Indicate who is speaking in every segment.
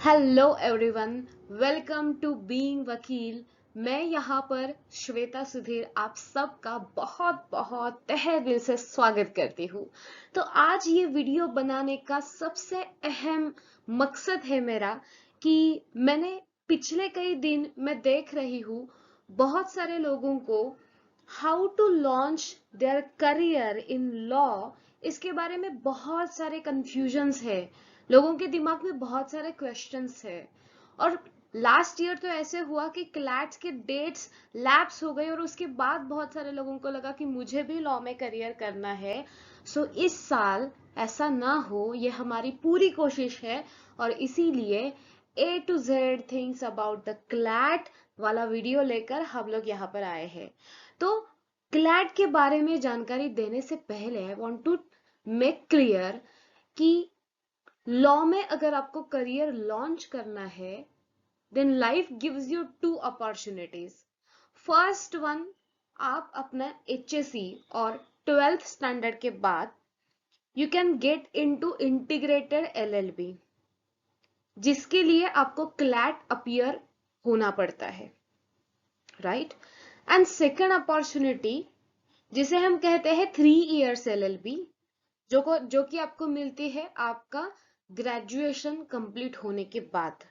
Speaker 1: Hello everyone, welcome to being Vakil. मैं यहाँ पर श्वेता सुधीर आप सबका बहुत बहुत तहे दिल से स्वागत करती हूँ। तो आज ये वीडियो बनाने का सबसे अहम मकसद है मेरा कि मैंने पिछले कई दिन मैं देख रही हूँ बहुत सारे लोगों को how to launch their career in law, इसके बारे में बहुत सारे कंफ्यूजन्स है। लोगों के दिमाग में बहुत सारे क्वेश्चंस है। और लास्ट ईयर तो ऐसे हुआ कि क्लैट्स के डेट्स लैप्स हो गए और उसके बाद बहुत सारे लोगों को लगा कि मुझे भी लॉ में करियर करना है। सो इस साल ऐसा ना हो, ये हमारी पूरी कोशिश है। और इसीलिए A to Z things about the CLAT वाला वीडियो लेकर हम लोग यहाँ पर आए हैं। तो क्लैट के बारे में जानकारी देने से पहले I want to make clear कि लॉ में अगर आपको करियर लॉन्च करना है, then life gives you two opportunities. First one, आप अपना एचएससी और 12th स्टैंडर्ड के बाद you can get into integrated LLB, जिसके लिए आपको क्लैट अपीयर होना पड़ता है, राइट। एंड सेकेंड अपॉर्चुनिटी, जिसे हम कहते हैं 3 years एलएलबी, जो कि आपको मिलती है आपका ग्रेजुएशन कंप्लीट होने के बाद।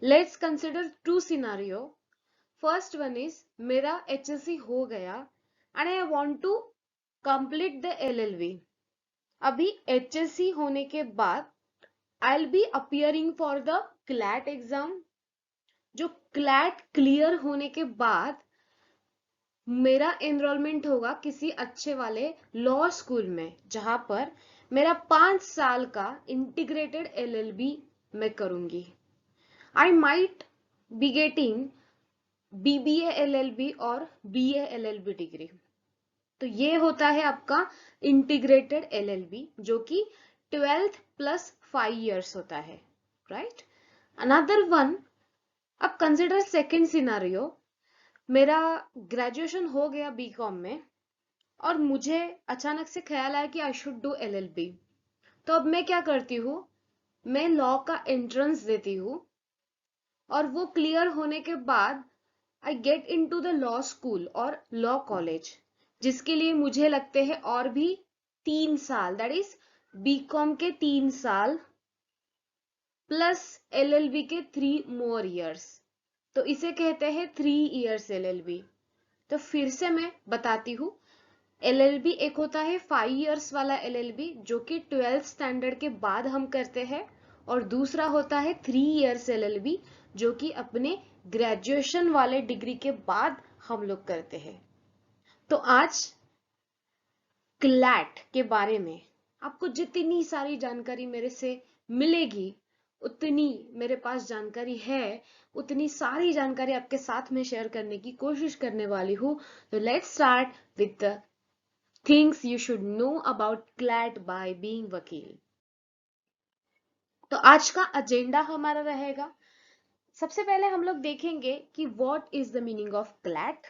Speaker 1: Let's consider two scenario. First one is, मेरा एचएससी हो गया and I want to complete the LLB. अभी एचएससी होने के बाद I will be appearing for the CLAT exam. जो क्लैट क्लियर होने के बाद मेरा एनरोलमेंट होगा किसी अच्छे वाले लॉ स्कूल में, जहां पर मेरा 5 साल का इंटीग्रेटेड एलएलबी मैं करूंगी। I might be getting BBA LLB और बीए एलएलबी डिग्री। तो ये होता है आपका इंटीग्रेटेड एलएलबी, जो कि 12th प्लस 5 years होता है, राइट। अनदर वन, अब कंसिडर सेकेंड सिनारियो। मेरा ग्रेजुएशन हो गया बीकॉम में और मुझे अचानक से ख्याल आया कि आई शुड डू एलएलबी। तो अब मैं क्या करती हूँ, मैं लॉ का एंट्रेंस देती हूँ और वो क्लियर होने के बाद I get into the law school और लॉ कॉलेज, जिसके लिए मुझे लगते हैं और भी 3 साल, दैट इज बीकॉम के 3 साल प्लस एलएलबी के 3 more years। तो इसे कहते हैं 3 years एलएलबी। तो फिर से मैं बताती हूँ, एलएलबी एक होता है 5 years वाला एलएलबी, जो कि 12th स्टैंडर्ड के बाद हम करते हैं, और दूसरा होता है 3 years एलएलबी, जो कि अपने ग्रेजुएशन वाले डिग्री के बाद हम लोग करते हैं। तो आज क्लैट के बारे में आपको जितनी सारी जानकारी मेरे से मिलेगी, उतनी मेरे पास जानकारी है, उतनी सारी जानकारी आपके साथ में शेयर करने की कोशिश करने वाली हूँ। तो let's start with the things you should know about CLAT by being वकील। तो आज का एजेंडा हमारा रहेगा, सबसे पहले हम लोग देखेंगे कि what is the meaning of CLAT.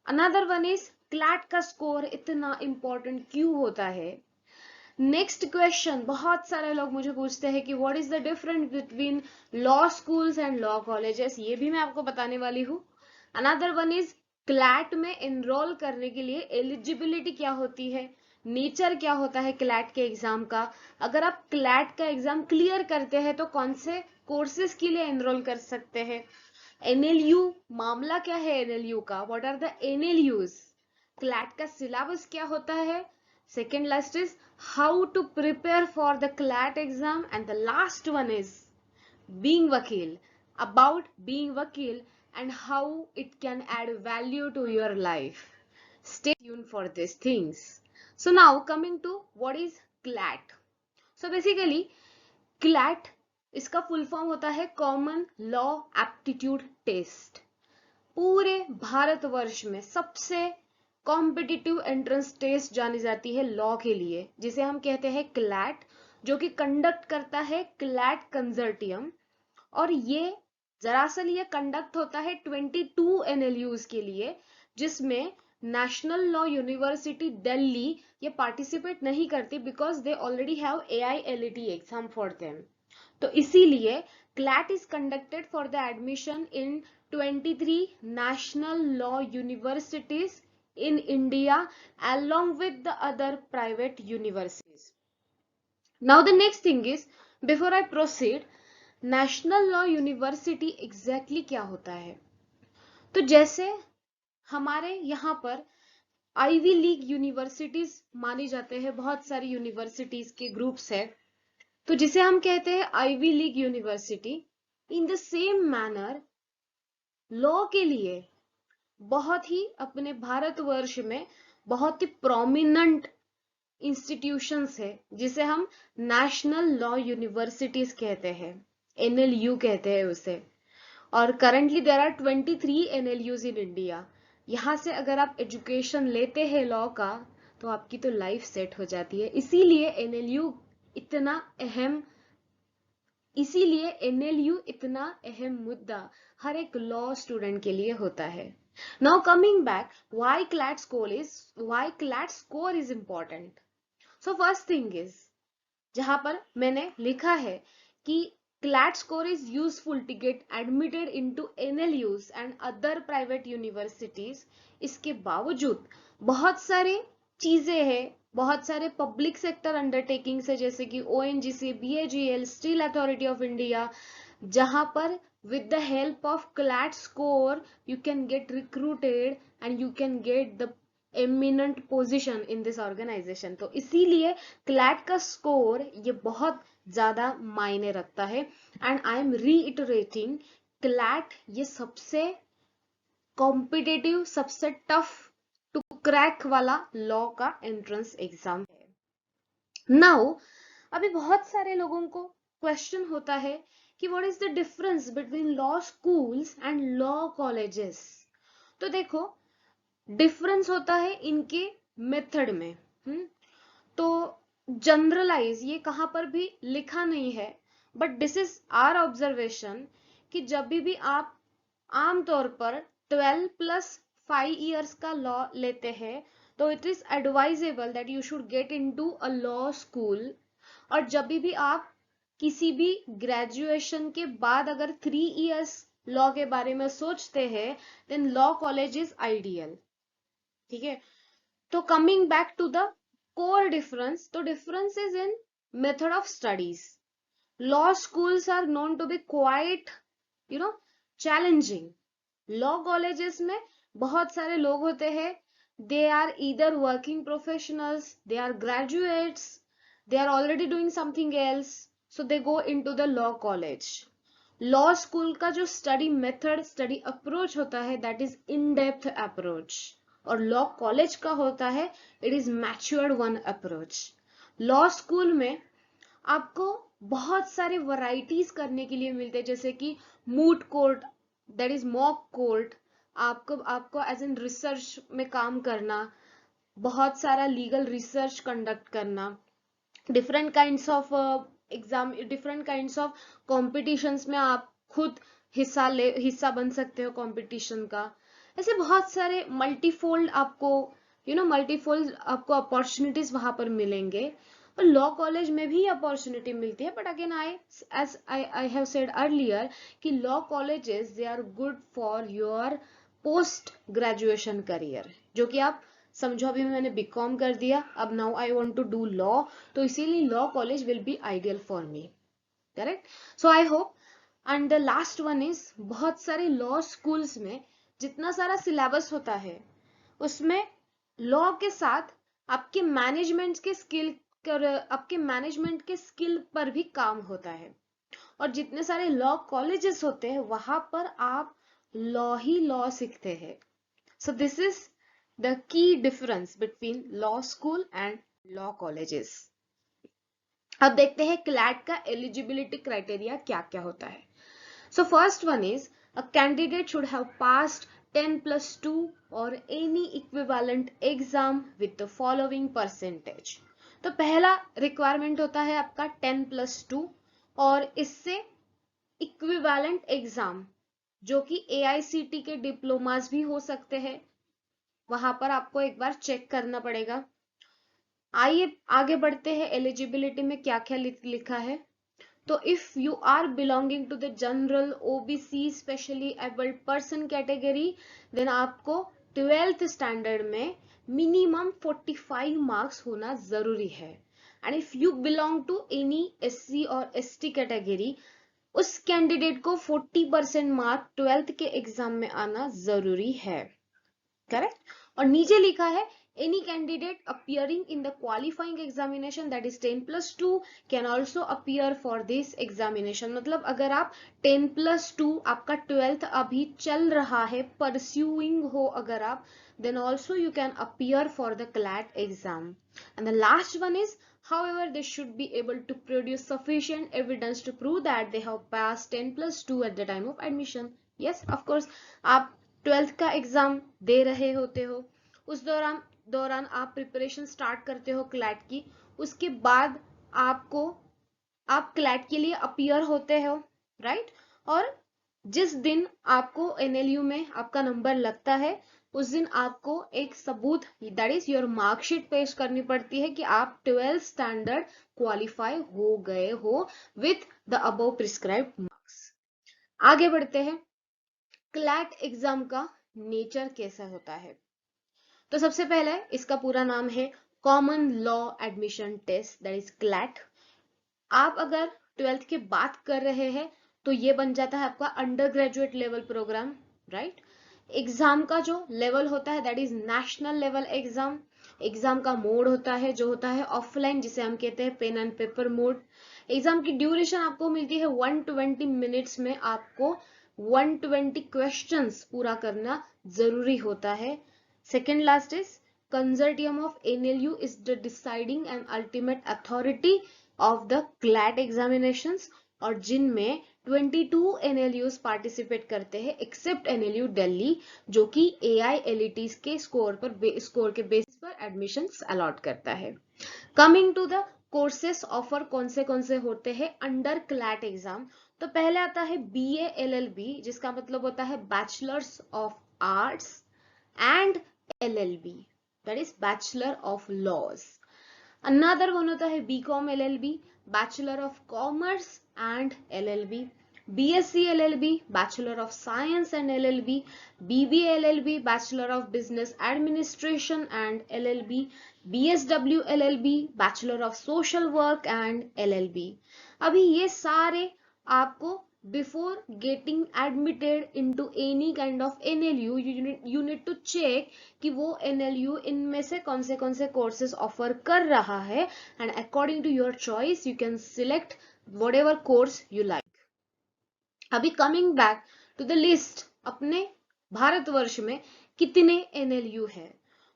Speaker 1: Another one is, CLAT का स्कोर इतना इंपॉर्टेंट क्यों होता है। नेक्स्ट क्वेश्चन, बहुत सारे लोग मुझे पूछते हैं कि what is the difference between law schools and law colleges, ये भी मैं आपको बताने वाली हूँ। अनदर वन इज, क्लैट में एनरोल करने के लिए एलिजिबिलिटी क्या होती है, नेचर क्या होता है क्लैट के एग्जाम का, अगर आप क्लैट का एग्जाम क्लियर करते हैं तो कौन से कोर्सेज के लिए एनरोल कर सकते हैं। एनएलयू, मामला क्या है एनएलयू का, what are the NLUs, CLAT का सिलेबस क्या होता है। Second list is how to prepare for the CLAT exam, and the last one is being vakil, about being vakil and how it can add value to your life. Stay tuned for these things. So now coming to what is CLAT. So basically CLAT, इसका full form होता है common law aptitude test. पूरे भारतवर्ष में सबसे competitive entrance test जानी जाती है law के लिए, जिसे हम कहते हैं क्लैट, जो कि कंडक्ट करता है क्लैट कंसर्टियम। और ये दरअसल ये कंडक्ट होता है 22 एनएलयूज के लिए, जिसमें नेशनल लॉ यूनिवर्सिटी दिल्ली ये पार्टिसिपेट नहीं करती, because they already have AILET exam for them. तो इसीलिए CLAT is conducted for the admission in 23 national law universities in India along with the other private universities. Now the next thing is, before I proceed, national law university exactly क्या होता है? तो जैसे हमारे यहाँ पर आईवी लीग यूनिवर्सिटीज मानी जाते हैं, बहुत सारी यूनिवर्सिटीज के ग्रुप्स है, तो जिसे हम कहते हैं Ivy League university, in the same manner law के लिए बहुत ही अपने भारतवर्ष में बहुत ही प्रोमिनेंट इंस्टीट्यूशंस है जिसे हम नेशनल लॉ यूनिवर्सिटीज कहते हैं, एनएलयू कहते हैं उसे। और currently there are 23 NLUs in India. यहाँ से अगर आप एजुकेशन लेते हैं लॉ का तो आपकी तो लाइफ सेट हो जाती है। इसीलिए एनएलयू इतना अहम मुद्दा हर एक लॉ स्टूडेंट के लिए होता है। Now coming back, why CLAT score is important. So first thing is, जहां पर मैंने लिखा है कि CLAT score is useful to get admitted into NLUs and other private universities. इसके बावजूद बहुत सारे चीजें हैं, बहुत सारे पब्लिक सेक्टर अंडरटेकिंग्स है जैसे कि ONGC, BAGL, steel authority of India, जहां पर with the help of CLAT score you can get recruited and you can get the eminent position in this organization. तो इसीलिए CLAT का स्कोर ये बहुत ज्यादा मायने रखता है। And I am reiterating, CLAT ये सबसे कॉम्पिटिटिव, सबसे टफ टू क्रैक वाला लॉ का एंट्रेंस एग्जाम है। नाउ अभी बहुत सारे लोगों को क्वेश्चन होता है कि what is the difference between law schools and law colleges. तो देखो, डिफरेंस होता है इनके मेथड में। तो जनरलाइज ये कहां पर भी लिखा नहीं है, but this is our observation कि जब भी आप आमतौर पर 12+5 इयर्स का लॉ लेते हैं तो it is advisable that you should get into a law school. और जब भी आप किसी भी ग्रेजुएशन के बाद अगर 3 इयर्स लॉ के बारे में सोचते हैं then law college is ideal. ठीक है, तो coming back to the core difference, तो difference is in method of studies. Law schools are known to be quite challenging. Law colleges में बहुत सारे लोग होते हैं, they are either working professionals, they are graduates, they are already doing something else, so they go into the law college. Law school का जो study method, study approach होता है that is in depth approach, और law college का होता है it is matured one approach. Law school में आपको बहुत सारे वैरायटीज करने के लिए मिलते हैं, जैसे कि moot court, that is mock court, आपको एज एन रिसर्च में काम करना, बहुत सारा लीगल रिसर्च कंडक्ट करना, different kinds of exam, different kinds of competitions में आप खुद हिस्सा बन सकते हो कॉम्पिटिशन का। ऐसे बहुत सारे मल्टीफोल्ड आपको अपॉर्चुनिटीज वहां पर मिलेंगे। और लॉ कॉलेज में भी अपॉर्चुनिटी मिलती है, but again I have said earlier कि law colleges they are good for your post graduation career, जो कि आप समझो अभी मैंने बीकॉम कर दिया, अब now I want to do law, तो इसीलिए law college will be ideal for me, correct. So I hope. And the last one is, बहुत सारे लॉ स्कूल्स में जितना सारा सिलेबस होता है उसमें लॉ के साथ आपके मैनेजमेंट के स्किल पर भी काम होता है। और जितने सारे लॉ कॉलेजेस होते हैं वहां पर आप लॉ ही लॉ सीखते हैं। So this is the key difference between law school and law colleges. अब देखते हैं क्लैट का एलिजिबिलिटी क्राइटेरिया क्या क्या होता है। So first one is, a candidate should have passed 10+2 or any equivalent exam with the following percentage। तो पहला रिक्वायरमेंट होता है आपका 10+2 और इससे इक्विवेलेंट एग्जाम, जो कि AICT के डिप्लोमास भी हो सकते हैं, वहां पर आपको एक बार चेक करना पड़ेगा। आइए आगे बढ़ते हैं, एलिजिबिलिटी में क्या क्या लिखा है। तो if you are belonging to the general, OBC, specially abled person category, then आपको 12th स्टैंडर्ड में मिनिमम 45 मार्क्स होना जरूरी है. And if you belong to any SC और एसटी कैटेगरी, उस कैंडिडेट को 40% मार्क 12th के एग्जाम में आना जरूरी है. करेक्ट. और नीचे लिखा है any candidate appearing in the qualifying examination, that is 10+2, can also appear for this examination. मतलब अगर आप 10+2 आपका 12th अभी चल रहा है, pursuing हो अगर आप, then also you can appear for the CLAT exam. And the last one is, however, they should be able to produce sufficient evidence to prove that they have passed 10+2 at the time of admission. Yes, of course, आप 12th का exam दे रहे होते हो, उस दौरान आप preparation start करते हो क्लैट की, उसके बाद आप क्लैट के लिए अपीयर होते हो, राइट. और जिस दिन आपको एनएलयू में आपका नंबर लगता है, उस दिन आपको एक सबूत, दैट इज योर मार्कशीट पेश करनी पड़ती है कि आप 12th स्टैंडर्ड क्वालिफाई हो गए हो with the above prescribed marks. आगे बढ़ते हैं. क्लैट एग्जाम का नेचर कैसा होता है? तो सबसे पहले इसका पूरा नाम है common law admission test, that is CLAT. आप अगर 12th के बात कर रहे हैं तो ये बन जाता है आपका under graduate level program, right. Exam का जो लेवल होता है that is national level exam. Exam का मोड होता है जो होता है ऑफलाइन, जिसे हम कहते हैं pen and paper mode. Exam की ड्यूरेशन आपको मिलती है 120 मिनट्स में. आपको 120 क्वेश्चंस पूरा करना जरूरी होता है. Second last is consortium of NLU is the deciding and ultimate authority of the CLAT examinations, और जिनमें 22 NLUs पार्टिसिपेट करते हैं एक्सेप्ट NLU दिल्ली, जो कि AILETs के स्कोर के बेसिस पर एडमिशंस अलॉट करता है. Coming to the courses offer कौन से होते हैं अंडर क्लैट एग्जाम. तो पहले आता है BA LLB, जिसका मतलब होता है bachelors of arts and LLB, that is Bachelor of Laws. Another one होता है BCom LLB, Bachelor of Commerce and LLB. BSc LLB, Bachelor of Science and LLB. BBA LLB, Bachelor of Business Administration and LLB. BSW LLB, Bachelor of Social Work and LLB. अभी ये सारे आपको before getting admitted into any kind of NLU, you need to check कि वो NLU इनमें से कौन से courses offer कर रहा है, and according to your choice you can select whatever course you like. अभी coming back to the list, अपने भारतवर्ष में कितने NLU है?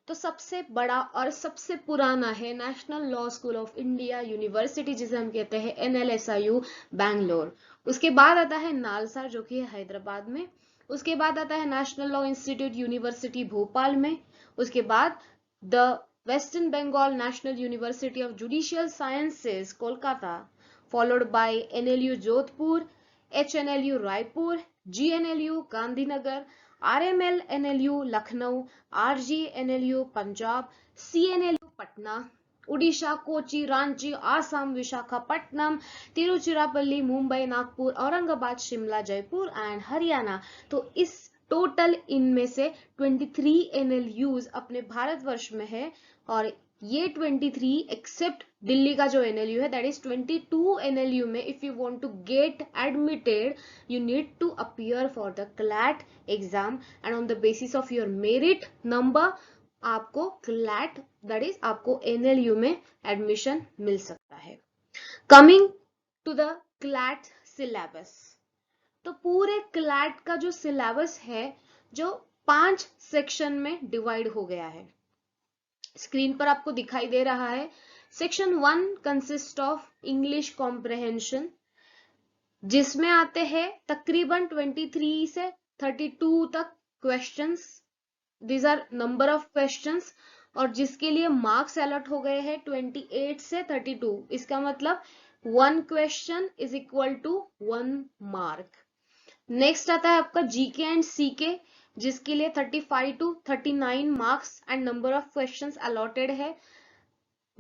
Speaker 1: तो सबसे बड़ा और सबसे पुराना है national law school of India university, जिसे हम कहते हैं NLSIU बैंगलोर. उसके बाद आता है नालसा, जो कि है हैदराबाद में. उसके बाद आता है national law institute university Bhopal में. उसके बाद the western Bengal national university of judicial sciences Kolkata, followed by NLU Jodhpur, HNLU Raipur, GNLU Gandhinagar, RML NLU Lucknow, RG NLU Punjab, CNLU Patna, Orissa, Kochi, Ranchi, Assam, Visakhapatnam, Tiruchirappalli, Mumbai, Nagpur, Aurangabad, Shimla, Jaipur and Haryana. तो इस टोटल इनमें से 23 NLUs अपने भारतवर्ष में है, और ये 23 एक्सेप्ट दिल्ली का जो NLU है, दैट इज 22 NLU में if you want to get admitted you need to appear for the CLAT exam, and on the basis of your merit number आपको क्लैट, दैट इज आपको NLU में admission मिल सकता है. Coming to the CLAT syllabus, तो पूरे CLAT का जो सिलेबस है जो 5 सेक्शन में डिवाइड हो गया है, स्क्रीन पर आपको दिखाई दे रहा है. Section 1 consist of English comprehension, जिसमें आते हैं तकरीबन 23 से 32 तक questions. These are number of questions, और जिसके लिए मार्क्स अलॉट हो गए हैं 28 से 32. इसका मतलब 1 question is equal to 1 mark. Next आता है आपका GK एंड CK, जिसके लिए 35 to 39 marks and number of questions allotted है.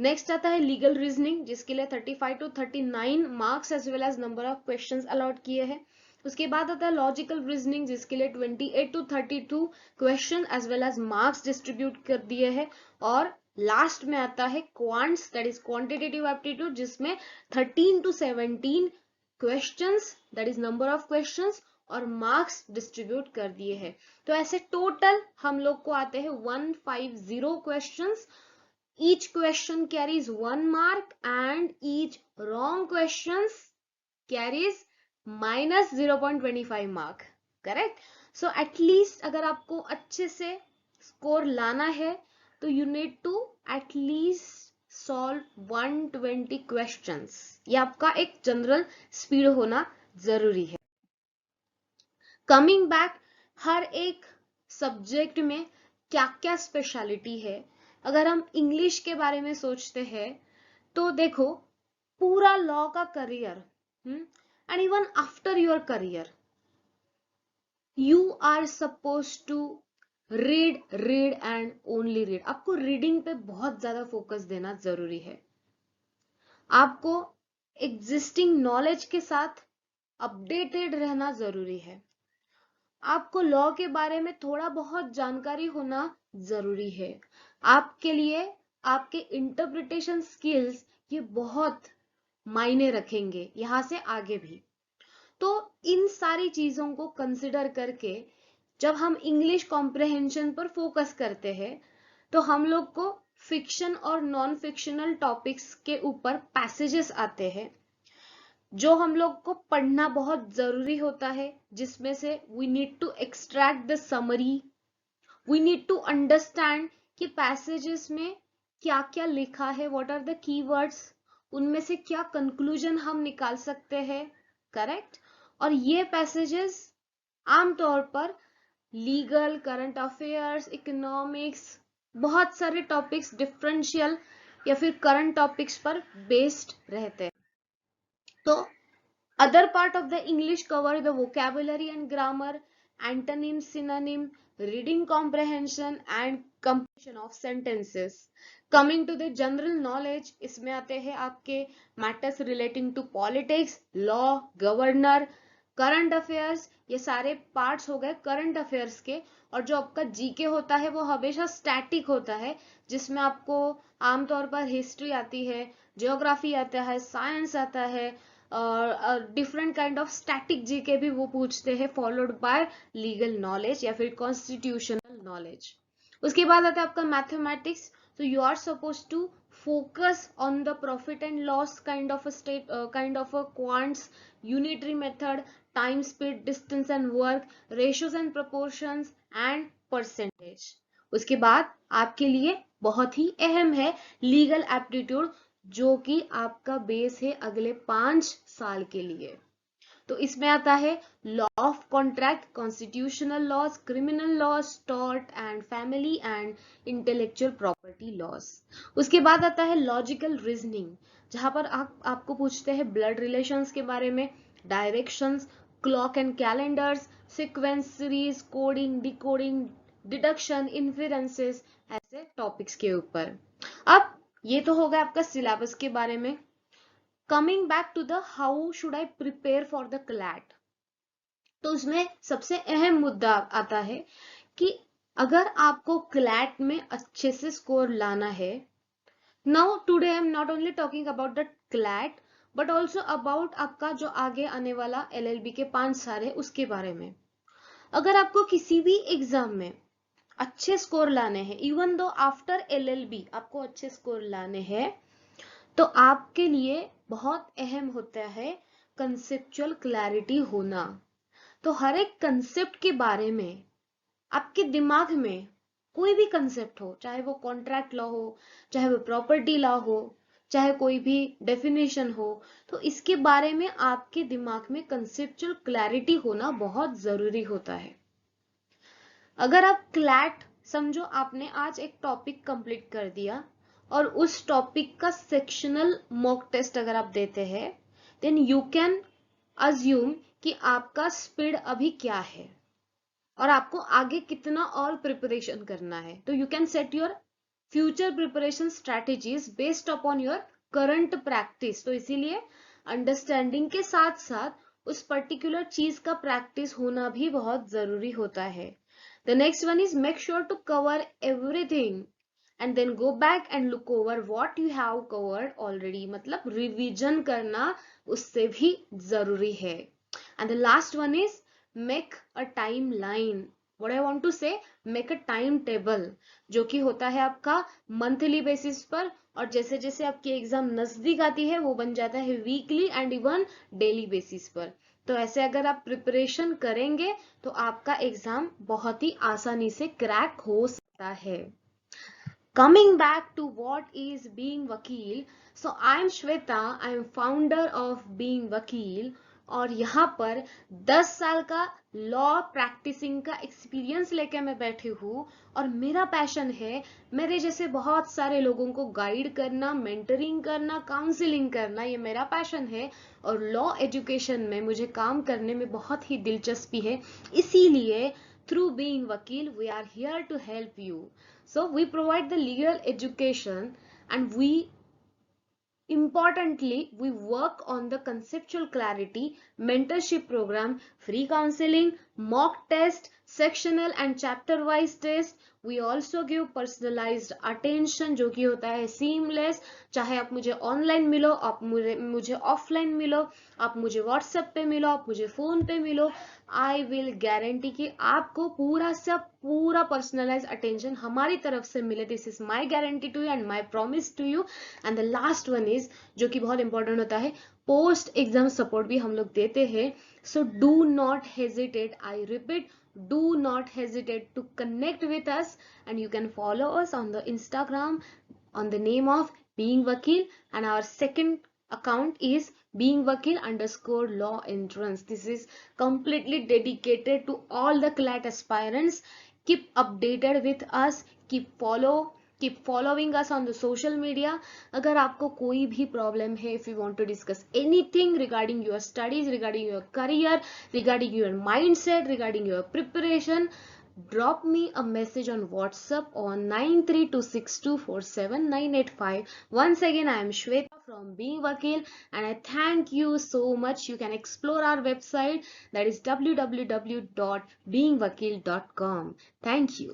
Speaker 1: नेक्स्ट आता है लीगल रीजनिंग, जिसके लिए 35 to 39 marks as well as number of questions allot किए हैं। उसके बाद आता है लॉजिकल रीजनिंग, जिसके लिए 28 to 32 question as well as marks distribute कर दिए हैं। और लास्ट में आता है quants, that is quantitative aptitude, जिसमें 13 to 17 questions, that is number of questions और मार्क्स डिस्ट्रीब्यूट कर दिए हैं। तो ऐसे टोटल हम लोग को आते हैं 150 questions. Each question carries 1 mark and each wrong questions carries minus 0.25 mark. Correct? So at least अगर आपको अच्छे से स्कोर लाना है तो you need to at least solve 120 questions. ये आपका एक जनरल स्पीड होना जरूरी है। कमिंग बैक, हर एक सब्जेक्ट में क्या क्या स्पेशलिटी है। अगर हम इंग्लिश के बारे में सोचते हैं तो देखो, पूरा लॉ का career and even after your career you are suppose to read read and only read. आपको रीडिंग पे बहुत ज्यादा फोकस देना जरूरी है। आपको एग्जिस्टिंग नॉलेज के साथ अपडेटेड रहना जरूरी है। आपको लॉ के बारे में थोड़ा बहुत जानकारी होना जरूरी है। आपके लिए आपके इंटरप्रिटेशन स्किल्स ये बहुत मायने रखेंगे यहां से आगे भी। तो इन सारी चीजों को कंसिडर करके जब हम इंग्लिश कॉम्प्रिहेंशन पर फोकस करते हैं तो हम लोग को फिक्शन और नॉन फिक्शनल टॉपिक्स के ऊपर पैसेजेस आते हैं जो हम लोग को पढ़ना बहुत जरूरी होता है, जिसमें से we need to extract the summary, we need to understand कि पैसेजेस में क्या क्या लिखा है, व्हाट आर द कीवर्ड्स, उनमें से क्या कंक्लूजन हम निकाल सकते हैं। करेक्ट? और ये पैसेजेस आमतौर पर लीगल, करंट अफेयर्स, इकोनॉमिक्स, बहुत सारे टॉपिक्स डिफरेंशियल या फिर करंट टॉपिक्स पर बेस्ड रहते हैं। तो other part of the English cover the vocabulary and grammar, antonyms, synonym, reading comprehension and completion of sentences. Coming to the general knowledge, इसमें आते हैं आपके matters relating to politics, law, governor, current affairs. ये सारे parts हो गए current affairs के। और जो आपका जीके होता है वो हमेशा स्टैटिक होता है, जिसमें आपको आमतौर पर हिस्ट्री आती है, ज्योग्राफी आता है, साइंस आता है, different kind of static GK भी वो पूछते हैं, फॉलोड बाय लीगल नॉलेज या फिर कॉन्स्टिट्यूशनल नॉलेज। उसके बाद आता है आपका मैथमेटिक्स। तो you are suppose to focus on the profit and loss kind of a quants, unitary method, time, speed, distance and work, ratios and proportions and percentage. उसके बाद आपके लिए बहुत ही अहम है लीगल एप्टीट्यूड, जो कि आपका बेस है अगले 5 साल के लिए। तो इसमें आता है law of contract, constitutional laws, criminal laws, tort and family and intellectual property laws. उसके बाद आता है लॉजिकल रीजनिंग, जहां पर आपको पूछते हैं ब्लड रिलेशंस के बारे में, directions, clock and calendars, sequence, series, coding, decoding, deduction, inferences, ऐसे टॉपिक्स के ऊपर। अब ये तो होगा आपका सिलेबस के बारे में। Coming back to the how should I prepare for the CLAT, तो उसमें सबसे अहम मुद्दा आता है कि अगर आपको क्लैट में अच्छे से स्कोर लाना है, now today I am not only talking about the CLAT but also about आपका जो आगे आने वाला एलएलबी के 5 साल है उसके बारे में। अगर आपको किसी भी एग्जाम में अच्छे स्कोर लाने हैं, इवन दो आफ्टर एलएलबी आपको अच्छे स्कोर लाने हैं, तो आपके लिए बहुत अहम होता है कंसेप्चुअल क्लैरिटी होना। तो हर एक कंसेप्ट के बारे में आपके दिमाग में कोई भी कंसेप्ट हो, चाहे वो कॉन्ट्रैक्ट लॉ हो, चाहे वो प्रॉपर्टी लॉ हो, चाहे कोई भी डेफिनेशन हो, तो इसके बारे में आपके दिमाग में कंसेप्चुअल क्लैरिटी होना बहुत जरूरी होता है। अगर आप क्लैट समझो, आपने आज एक टॉपिक कंप्लीट कर दिया और उस टॉपिक का सेक्शनल मॉक टेस्ट अगर आप देते हैं, देन यू कैन अज्यूम कि आपका स्पीड अभी क्या है और आपको आगे कितना और प्रिपरेशन करना है। तो you can set your future preparation strategies based upon your current practice. तो इसीलिए अंडरस्टैंडिंग के साथ साथ उस पर्टिकुलर चीज का प्रैक्टिस होना भी बहुत जरूरी होता है। The next one is make sure to cover everything and then go back and look over what you have covered already, मतलब रिवीजन करना उससे भी जरूरी है। And the last one is make a time line, what I want to say, make a time table, जो कि होता है आपका मंथली बेसिस पर, और जैसे जैसे आपकी एग्जाम नजदीक आती है वो बन जाता है weekly and even daily basis पर। तो ऐसे अगर आप प्रिपरेशन करेंगे तो आपका एग्जाम बहुत ही आसानी से क्रैक हो सकता है। Coming back to what is Being Vakil, so I am Shweta, I am founder of Being Vakil, और यहाँ पर 10 साल का लॉ प्रैक्टिसिंग का एक्सपीरियंस लेके मैं बैठी हूँ, और मेरा पैशन है मेरे जैसे बहुत सारे लोगों को गाइड करना, मेंटरिंग करना, काउंसलिंग करना, ये मेरा पैशन है। और लॉ एजुकेशन में मुझे काम करने में बहुत ही दिलचस्पी है, इसीलिए through Being Vakil we are here to help you. So we provide the legal education, and importantly, we work on the conceptual clarity, mentorship program, free counseling, mock test, sectional and chapter wise test. We also give personalized attention, जो कि होता है seamless, चाहे आप मुझे online मिलो, आप मुझे ऑफलाइन मिलो, आप मुझे व्हाट्सएप पे मिलो, आप मुझे फोन पे मिलो, आई विल गारंटी कि आपको पूरा सब पूरा पर्सनलाइज अटेंशन हमारी तरफ से मिले। This is my guarantee to you and my promise to you. And the last one is, जो कि बहुत इंपॉर्टेंट होता है, पोस्ट एग्जाम सपोर्ट भी हम लोग देते हैं। So do not hesitate, I repeat, do not hesitate to connect with us, and you can follow us on the Instagram on the name of Being Vakil, and our second account is Being Vakil _ law entrance. This is completely dedicated to all the CLAT aspirants. Keep updated with us, keep following us on the social media. अगर आपको कोई भी problem है, if you want to discuss anything regarding your studies, regarding your career, regarding your mindset, regarding your preparation, drop me a message on WhatsApp on 9326247985. Once again, I am Shweta from Being Vakil, and I thank you so much. You can explore our website, that is www.beingvakil.com. Thank you.